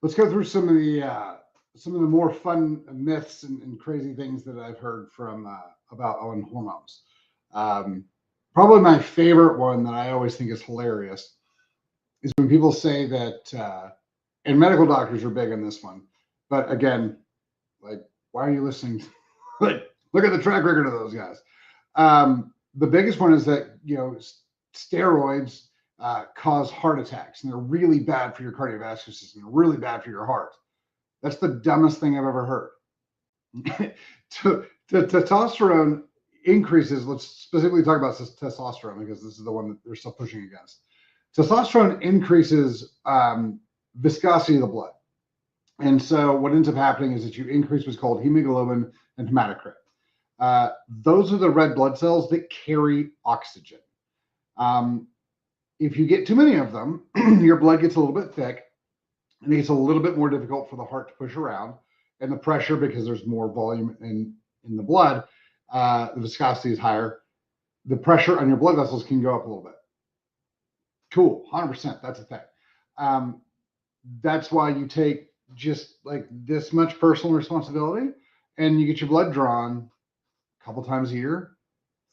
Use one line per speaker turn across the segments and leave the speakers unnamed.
let's go through some of the more fun myths and crazy things that I've heard from about on hormones. Um, Probably my favorite one that I always think is hilarious is when people say that, and medical doctors are big on this one, but again, like, why are you listening? Like, look at the track record of those guys. The biggest one is that, steroids cause heart attacks, and they're really bad for your cardiovascular system, they're really bad for your heart. That's the dumbest thing I've ever heard. Testosterone increases. Let's specifically talk about testosterone because this is the one that they're still pushing against. Testosterone increases viscosity of the blood. And so what ends up happening is that you increase what's called hemoglobin and hematocrit. Those are the red blood cells that carry oxygen. If you get too many of them, your blood gets a little bit thick, and it gets a little bit more difficult for the heart to push around. And the pressure, because there's more volume in the blood, the viscosity is higher. The pressure on your blood vessels can go up a little bit. Cool, 100%, that's a thing. That's why you take just like this much personal responsibility, and you get your blood drawn a couple times a year,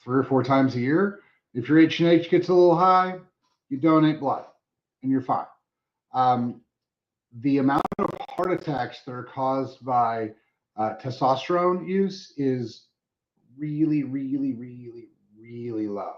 3 or 4 times a year. If your H&H gets a little high, you donate blood, and you're fine. The amount of heart attacks that are caused by testosterone use is really, really, really, really low.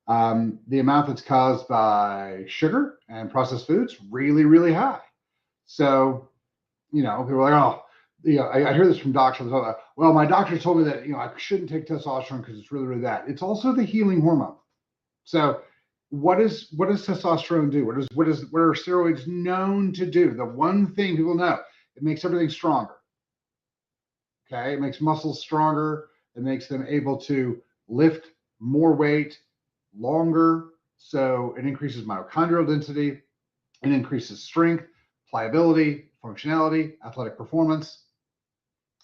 The amount that's caused by sugar and processed foods, really, really high. So, people are like, oh, I hear this from doctors. Well, my doctor told me that, I shouldn't take testosterone because it's really, really bad. It's also the healing hormone. So what does testosterone do? What are steroids known to do? The one thing people know, it makes everything stronger. Okay, it makes muscles stronger. It makes them able to lift more weight longer. So it increases mitochondrial density. It increases strength, pliability, functionality, athletic performance.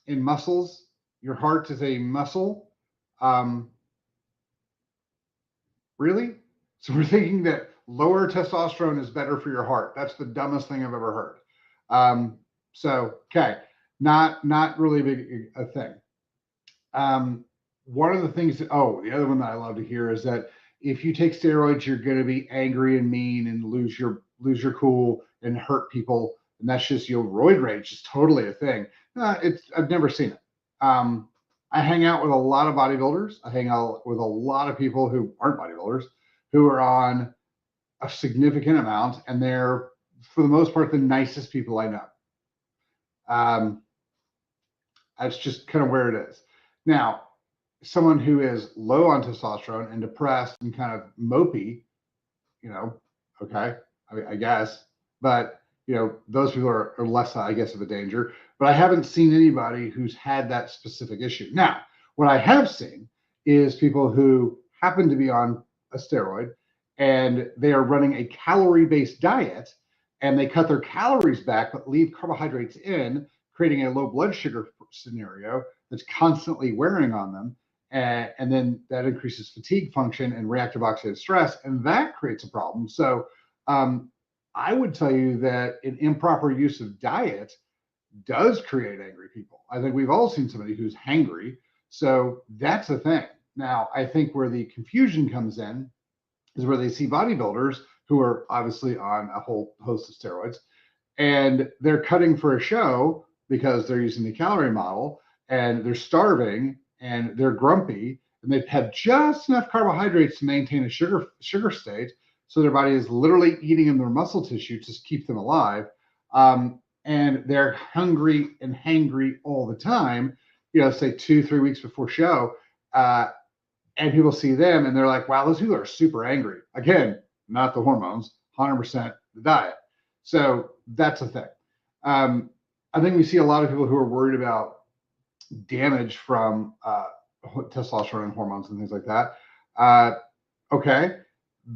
In muscles, your heart is a muscle. Really? So we're thinking that lower testosterone is better for your heart. That's the dumbest thing I've ever heard. Okay, not really big a thing. One of the things the other one that I love to hear is that if you take steroids, you're going to be angry and mean and lose your cool and hurt people, and that's just roid rage is totally a thing. I've never seen it. I hang out with a lot of bodybuilders. I hang out with a lot of people who aren't bodybuilders, who are on a significant amount, and they're, for the most part, the nicest people I know. That's just kind of where it is. Now, someone who is low on testosterone and depressed and kind of mopey, okay, I guess, but those people are less, I guess, of a danger. But I haven't seen anybody who's had that specific issue. Now, what I have seen is people who happen to be on a steroid and they are running a calorie-based diet, and they cut their calories back but leave carbohydrates in, creating a low blood sugar scenario that's constantly wearing on them. And then that increases fatigue function and reactive oxidative stress, and that creates a problem. So I would tell you that an improper use of diet does create angry people. I think we've all seen somebody who's hangry. So that's a thing. Now, I think where the confusion comes in is where they see bodybuilders who are obviously on a whole host of steroids, and they're cutting for a show because they're using the calorie model, and they're starving and they're grumpy, and they have just enough carbohydrates to maintain a sugar state. So their body is literally eating in their muscle tissue to keep them alive. And they're hungry and hangry all the time, say 2-3 weeks before show. And people see them and they're like, wow, those people are super angry. Again, not the hormones, 100% the diet. So that's a thing. I think we see a lot of people who are worried about damage from testosterone and hormones and things like that. Okay.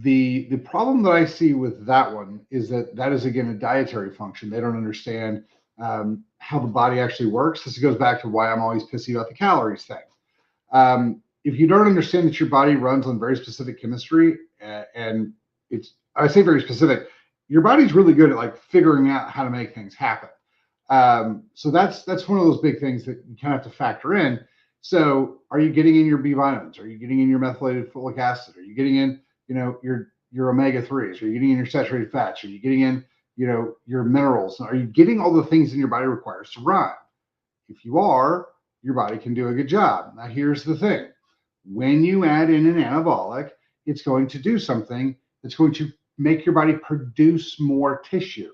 The problem that I see with that one is that is, again, a dietary function. They don't understand how the body actually works. This goes back to why I'm always pissy about the calories thing. If you don't understand that your body runs on very specific chemistry, and I say very specific, your body's really good at like figuring out how to make things happen. So that's one of those big things that you kind of have to factor in. So are you getting in your B vitamins? Are you getting in your methylated folic acid? Are you getting in, your omega-3s? Are you getting in your saturated fats? Are you getting in, your minerals? Are you getting all the things that your body requires to run? If you are, your body can do a good job. Now, here's the thing. When you add in an anabolic, it's going to do something that's going to make your body produce more tissue.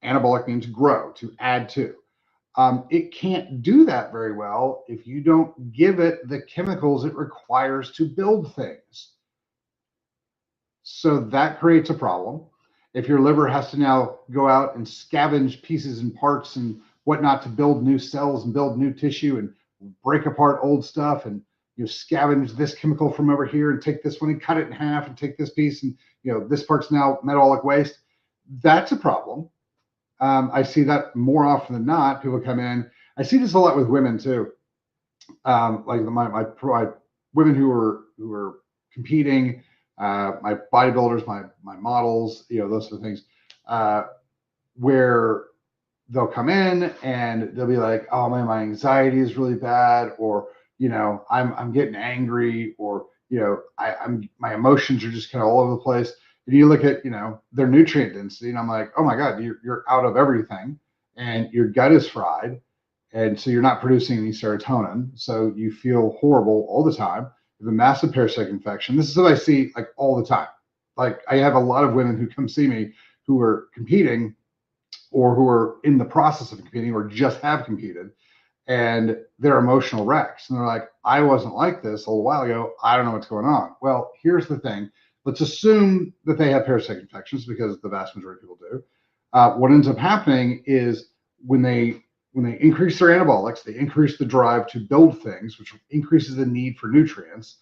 Anabolic means grow, to add to. It can't do that very well if you don't give it the chemicals it requires to build things. So that creates a problem. If your liver has to now go out and scavenge pieces and parts and whatnot to build new cells and build new tissue and break apart old stuff, and scavenge this chemical from over here and take this one and cut it in half and take this piece, and this part's now metabolic waste, that's a problem. I see that more often than not. People come in. I see this a lot with women too. Like my women who are competing, my bodybuilders, my models, those sort of things, where they'll come in and they'll be like, oh man, my anxiety is really bad, or I'm getting angry, or my emotions are just kind of all over the place. And you look at their nutrient density, and I'm like, oh my God, you're out of everything, and your gut is fried, and so you're not producing any serotonin, so you feel horrible all the time. You have a massive parasitic infection. This is what I see like all the time. Like I have a lot of women who come see me who are competing, or who are in the process of competing, or just have competed, and they're emotional wrecks. And they're like, I wasn't like this a little while ago. I don't know what's going on. Well, here's the thing. Let's assume that they have parasitic infections, because the vast majority of people do. What ends up happening is when they increase their anabolics, they increase the drive to build things, which increases the need for nutrients.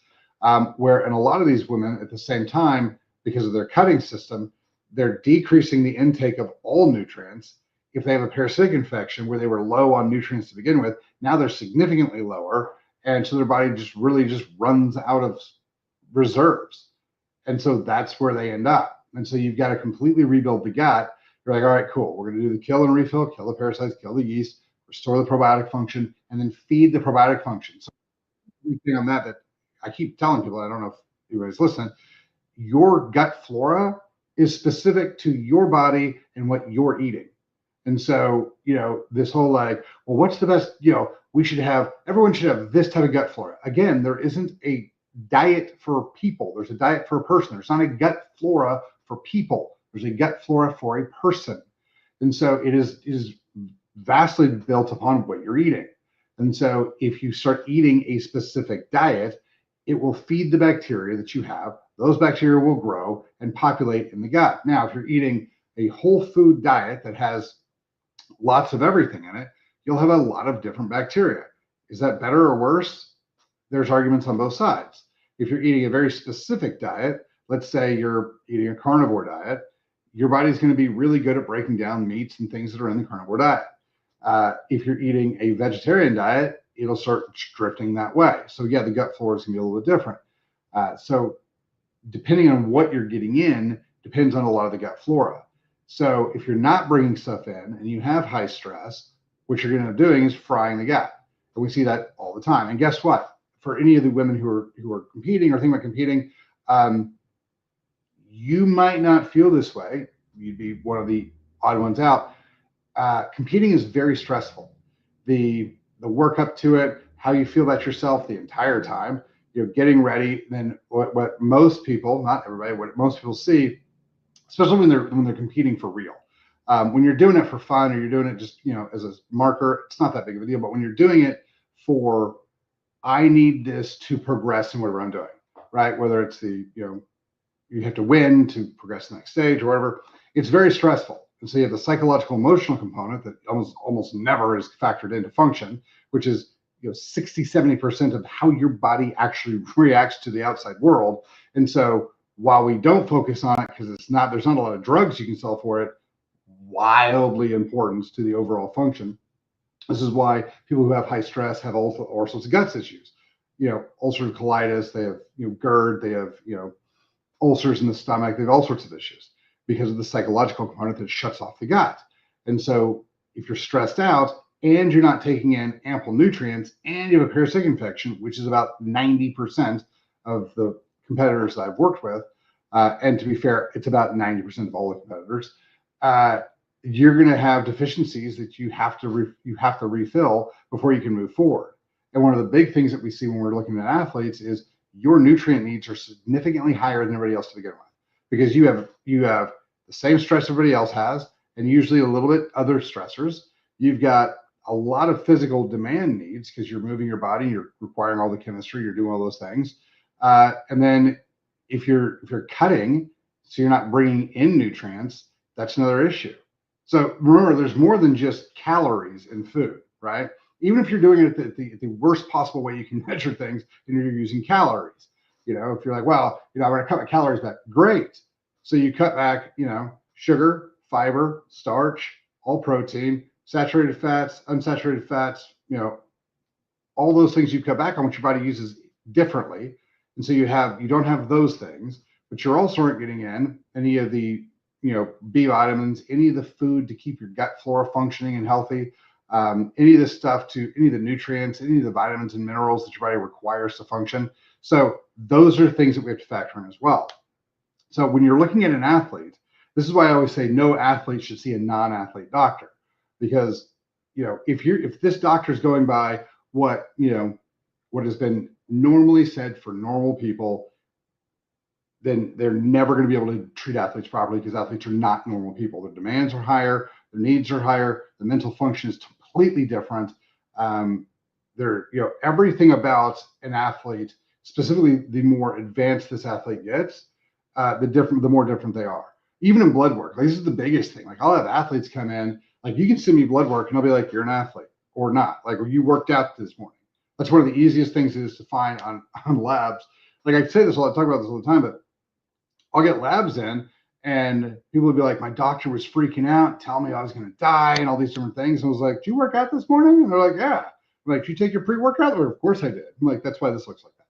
Where in a lot of these women at the same time, because of their cutting system, they're decreasing the intake of all nutrients. If they have a parasitic infection where they were low on nutrients to begin with, now they're significantly lower. And so their body just runs out of reserves. And so that's where they end up. And so you've got to completely rebuild the gut. You're like, all right, cool. We're going to do the kill and refill, kill the parasites, kill the yeast, restore the probiotic function, and then feed the probiotic function. So the thing on that I keep telling people, I don't know if anybody's listening, your gut flora is specific to your body and what you're eating. And so, this whole like, well, what's the best, everyone should have this type of gut flora. Again, there isn't a diet for people. There's a diet for a person. There's not a gut flora for people. There's a gut flora for a person. And so it is vastly built upon what you're eating. And so if you start eating a specific diet, it will feed the bacteria that you have. Those bacteria will grow and populate in the gut. Now, if you're eating a whole food diet that has lots of everything in it, you'll have a lot of different bacteria. Is that better or worse? There's arguments on both sides. If you're eating a very specific diet, let's say you're eating a carnivore diet, your body's going to be really good at breaking down meats and things that are in the carnivore diet. If you're eating a vegetarian diet, it'll start drifting that way. So yeah, the gut flora is going to be a little bit different. So depending on what you're getting in, depends on a lot of the gut flora. So if you're not bringing stuff in and you have high stress, what you're going to end up doing is frying the gut. And we see that all the time. And guess what? For any of the women who are competing or thinking about competing, you might not feel this way. You'd be one of the odd ones out. Competing is very stressful. The work up to it, how you feel about yourself the entire time, getting ready. Then what most people, not everybody, what most people see, especially when they're competing for real. When you're doing it for fun, or you're doing it just as a marker, it's not that big of a deal. But when you're doing it for, I need this to progress in whatever I'm doing, right? Whether it's you have to win to progress to the next stage or whatever, it's very stressful. And so you have the psychological emotional component that almost never is factored into function, which is 60-70% of how your body actually reacts to the outside world. And so while we don't focus on it because there's not a lot of drugs you can sell for it, wildly important to the overall function. This is why people who have high stress have all sorts of gut issues. Ulcerative colitis, they have GERD, they have ulcers in the stomach, they have all sorts of issues. because of the psychological component that shuts off the gut. And so if you're stressed out and you're not taking in ample nutrients and you have a parasitic infection, which is about 90% of the competitors that I've worked with, and to be fair, it's about 90% of all the competitors, you're going to have deficiencies that you have to refill before you can move forward. And one of the big things that we see when we're looking at athletes is your nutrient needs are significantly higher than everybody else to begin with, because you have the same stress everybody else has, and usually a little bit other stressors. You've got a lot of physical demand needs because you're moving your body, you're requiring all the chemistry, you're doing all those things. And then if you're cutting, so you're not bringing in nutrients, that's another issue. So remember, there's more than just calories in food, right? Even if you're doing it the worst possible way you can measure things, and you're using calories. If you're like, well, I'm going to cut my calories back. Great. So you cut back, sugar, fiber, starch, all protein, saturated fats, unsaturated fats, all those things you cut back on, which your body uses differently. And so you don't have those things, but you're also aren't getting in any of the, B vitamins, any of the food to keep your gut flora functioning and healthy, any of the stuff any of the nutrients, any of the vitamins and minerals that your body requires to function. So those are things that we have to factor in as well. So when you're looking at an athlete, this is why I always say no athlete should see a non-athlete doctor, because, if this doctor is going by what has been normally said for normal people, then they're never going to be able to treat athletes properly, because athletes are not normal people. Their demands are higher, their needs are higher, the mental function is completely different. Everything about an athlete, specifically the more advanced this athlete gets, the more different they are. Even in blood work, this is the biggest thing. Like, I'll have athletes come in, like, you can send me blood work and I'll be like, you're an athlete or not. Like, you worked out this morning. That's one of the easiest things is to find on labs. Like, I say this a lot, I talk about this all the time, but I'll get labs in and people would be like, my doctor was freaking out, telling me I was going to die and all these different things. And I was like, did you work out this morning? And they're like, yeah. I'm like, did you take your pre-workout? Or, of course I did. I'm like, that's why this looks like that.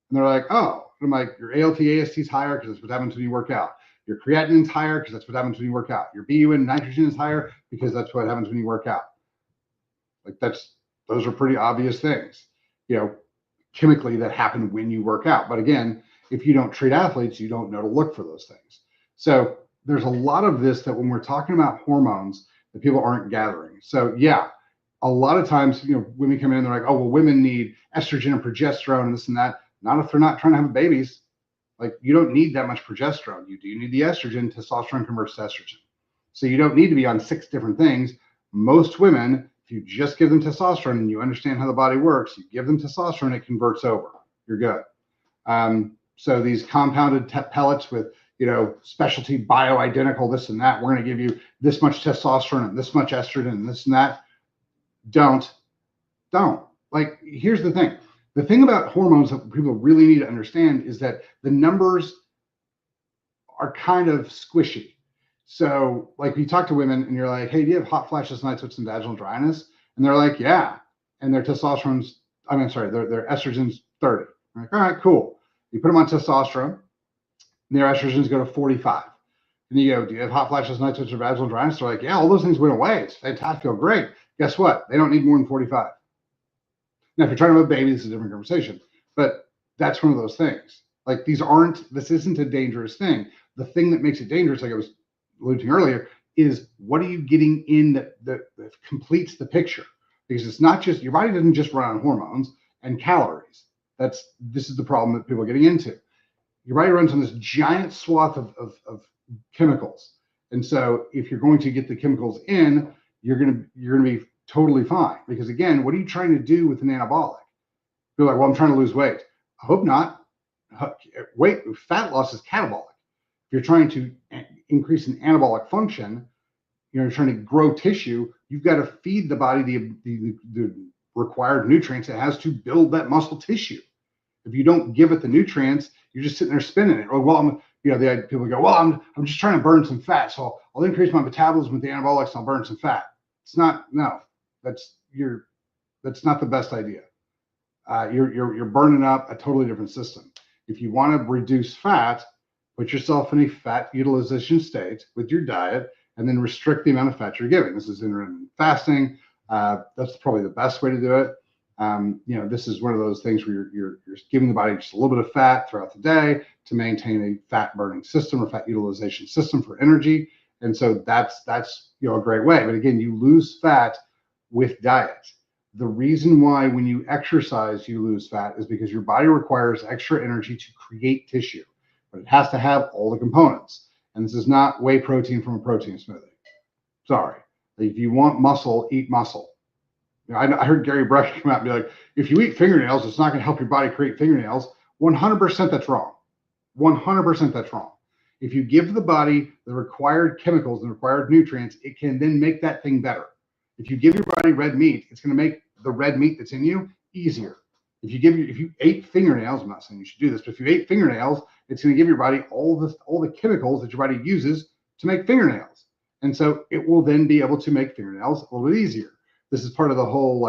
And they're like, oh. And I'm like, your ALT, AST is higher because that's what happens when you work out. Your creatinine is higher because that's what happens when you work out. Your BUN nitrogen is higher because that's what happens when you work out. Like, those are pretty obvious things, chemically that happen when you work out. But again, if you don't treat athletes, you don't know to look for those things. So there's a lot of this that when we're talking about hormones that people aren't gathering. So yeah, a lot of times, women come in and they're like, oh, well, women need estrogen and progesterone and this and that. Not if they're not trying to have babies. Like, you don't need that much progesterone. You do need the estrogen. Testosterone converts to estrogen. So you don't need to be on 6 different things. Most women, if you just give them testosterone and you understand how the body works, you give them testosterone, it converts over. You're good. So these compounded pellets with, specialty bioidentical, this and that, we're going to give you this much testosterone and this much estrogen and this and that. Don't. Like, here's the thing. The thing about hormones that people really need to understand is that the numbers are kind of squishy. So, like, you talk to women and you're like, hey, do you have hot flashes, night sweats, and vaginal dryness? And they're like, yeah. And their testosterone's, their estrogen's 30. I'm like, all right, cool. You put them on testosterone, and their estrogens go to 45. And you go, do you have hot flashes, night sweats, or vaginal dryness? They're like, yeah, all those things went away. It's fantastic. Feel great. Guess what? They don't need more than 45. Now, if you're trying to have a baby, this is a different conversation. But that's one of those things. Like, this isn't a dangerous thing. The thing that makes it dangerous, like I was alluding earlier, is what are you getting in that completes the picture? Because it's not just, your body doesn't just run on hormones and calories. This is the problem that people are getting into. Your body runs on this giant swath of chemicals. And so if you're going to get the chemicals in, you're going to be totally fine. Because again, what are you trying to do with an anabolic? You're like, well, I'm trying to lose weight. I hope not. Fat loss is catabolic. If you're trying to increase an anabolic function, you're trying to grow tissue, you've got to feed the body the required nutrients it has to build that muscle tissue. If you don't give it the nutrients, you're just sitting there spinning it. Or, well, people go, well, I'm just trying to burn some fat, so I'll increase my metabolism with the anabolics and I'll burn some fat. That's not the best idea. You're burning up a totally different system. If you want to reduce fat, put yourself in a fat utilization state with your diet, and then restrict the amount of fat you're giving. This is intermittent fasting. That's probably the best way to do it. This is one of those things where you're giving the body just a little bit of fat throughout the day to maintain a fat burning system or fat utilization system for energy. And so that's a great way. But again, you lose fat with diet. The reason why when you exercise you lose fat is because your body requires extra energy to create tissue, but it has to have all the components. And this is not whey protein from a protein smoothie. Sorry. If you want muscle, eat muscle. I heard Gary Breck come out and be like, if you eat fingernails, it's not going to help your body create fingernails. 100% that's wrong. 100% that's wrong. If you give the body the required chemicals and required nutrients, it can then make that thing better. If you give your body red meat, it's going to make the red meat that's in you easier. If you ate fingernails, I'm not saying you should do this, but if you ate fingernails, it's going to give your body all the chemicals that your body uses to make fingernails. And so it will then be able to make fingernails a little bit easier. This is part of the whole,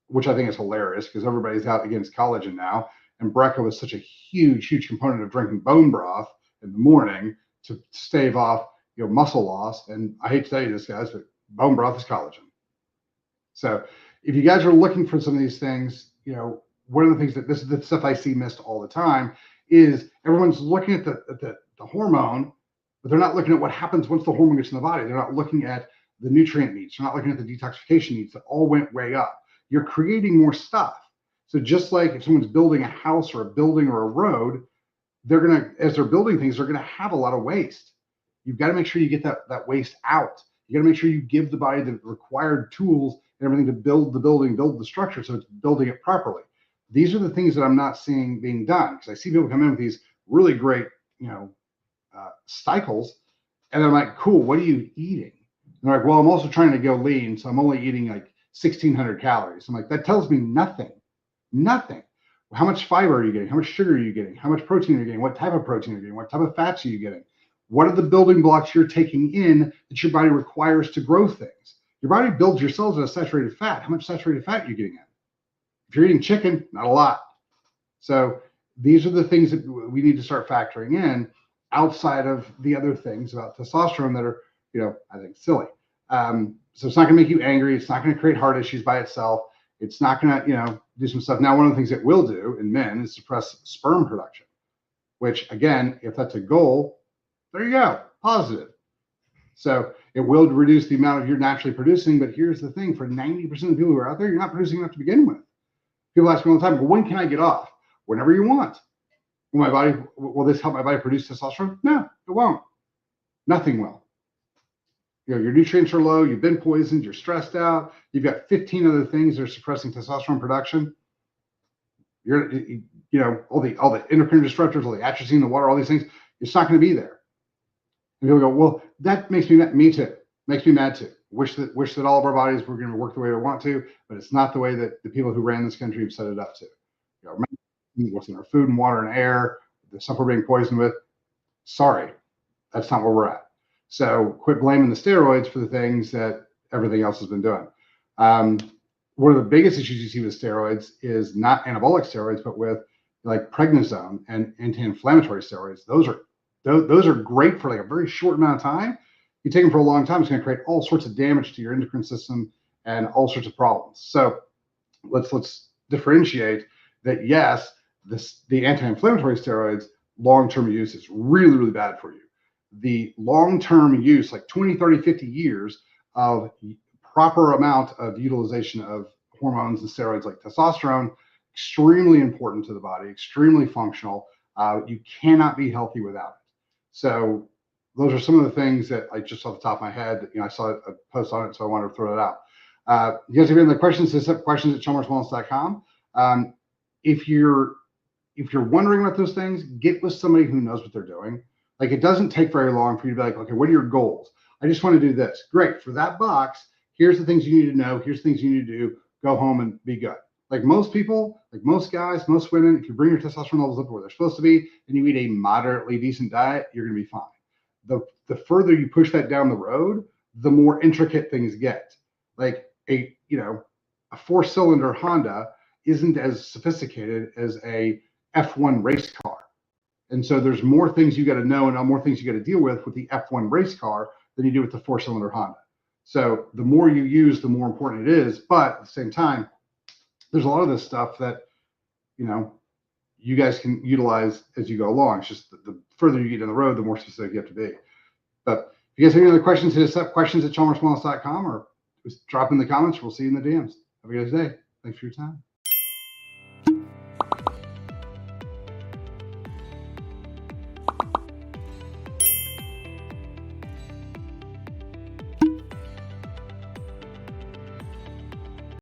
which I think is hilarious because everybody's out against collagen now. And Brecca was such a huge component of drinking bone broth in the morning to stave off, muscle loss. And I hate to tell you this, guys, but bone broth is collagen. So if you guys are looking for some of these things, one of the things that this is the stuff I see missed all the time is everyone's looking at the hormone, but they're not looking at what happens once the hormone gets in the body. They're not looking at the nutrient needs. They're not looking at the detoxification needs that all went way up. You're creating more stuff. So just like if someone's building a house or a building or a road, as they're building things, they're gonna have a lot of waste. You've got to make sure you get that waste out. You got to make sure you give the body the required tools and everything to build the building, build the structure, so it's building it properly. These are the things that I'm not seeing being done, because I see people come in with these really great, cycles, and I'm like, cool, what are you eating? And they're like, well, I'm also trying to go lean, so I'm only eating like 1,600 calories. I'm like, that tells me nothing. How much fiber are you getting? How much sugar are you getting? How much protein are you getting? What type of protein are you getting? What type of fats are you getting? What are the building blocks you're taking in that your body requires to grow things? Your body builds your cells at a saturated fat. How much saturated fat are you getting in? If you're eating chicken, not a lot. So these are the things that we need to start factoring in outside of the other things about testosterone that are, I think silly. So it's not going to make you angry. It's not going to create heart issues by itself. It's not going to, do some stuff. Now, one of the things it will do in men is suppress sperm production, which, again, if that's a goal, there you go, positive. So it will reduce the amount of you're naturally producing. But here's the thing: for 90% of the people who are out there, you're not producing enough to begin with. People ask me all the time, well, when can I get off? Whenever you want. Will this help my body produce testosterone? No, it won't. Nothing will. Your nutrients are low, you've been poisoned, you're stressed out, you've got 15 other things that are suppressing testosterone production. All the endocrine disruptors, all the atrazine, the water, all these things, it's not going to be there. And people go, well, that makes me mad. Me too. Makes me mad too. Wish that all of our bodies were going to work the way we want to, but it's not the way that the people who ran this country have set it up to. What's in our food and water and air, the stuff we're being poisoned with. Sorry, that's not where we're at. So quit blaming the steroids for the things that everything else has been doing. One of the biggest issues you see with steroids is not anabolic steroids, but with like prednisone and anti-inflammatory steroids. Those are great for like a very short amount of time. You take them for a long time, it's going to create all sorts of damage to your endocrine system and all sorts of problems. So let's differentiate that. Yes, the anti-inflammatory steroids, long-term use is really, really bad for you. The long-term use, like 20, 30, 50 years of proper amount of utilization of hormones and steroids like testosterone, extremely important to the body, extremely functional. You cannot be healthy without it. So those are some of the things that I just off the top of my head, I saw a post on it, so I wanted to throw that out. You guys have any other questions? Just have questions at chalmerswellness.com. If you're wondering about those things, get with somebody who knows what they're doing. Like, it doesn't take very long for you to be like, okay, what are your goals? I just want to do this. Great. For that box, here's the things you need to know. Here's things you need to do. Go home and be good. Like most people, like most guys, most women, if you bring your testosterone levels up where they're supposed to be and you eat a moderately decent diet, you're going to be fine. The further you push that down the road, the more intricate things get. Like a 4-cylinder Honda isn't as sophisticated as a F1 race car. And so there's more things you got to know and more things you got to deal with the F1 race car than you do with the 4-cylinder Honda. So the more you use, the more important it is. But at the same time, there's a lot of this stuff that, you guys can utilize as you go along. It's just the further you get down the road, the more specific you have to be. But if you guys have any other questions, hit us up, questions@chalmerswellness.com, or just drop in the comments. We'll see you in the DMs. Have a good day. Thanks for your time.